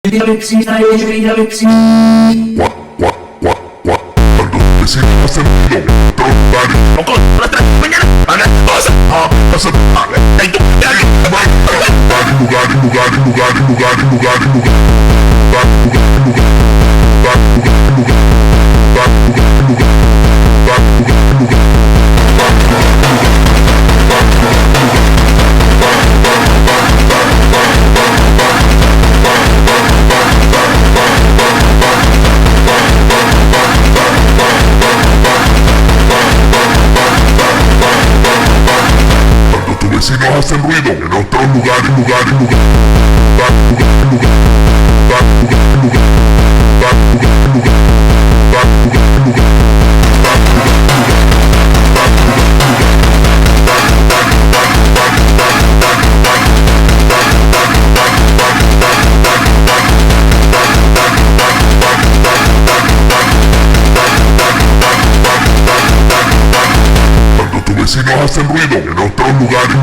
Alexis, Alexis. Cuando vecinos hacen ruido en otros lugares, no con las 3 de la mañana, van a casa, en tu vecinos hacen ruido en otros lugares, Cuando tus vecinos hacen ruido en otros lugares,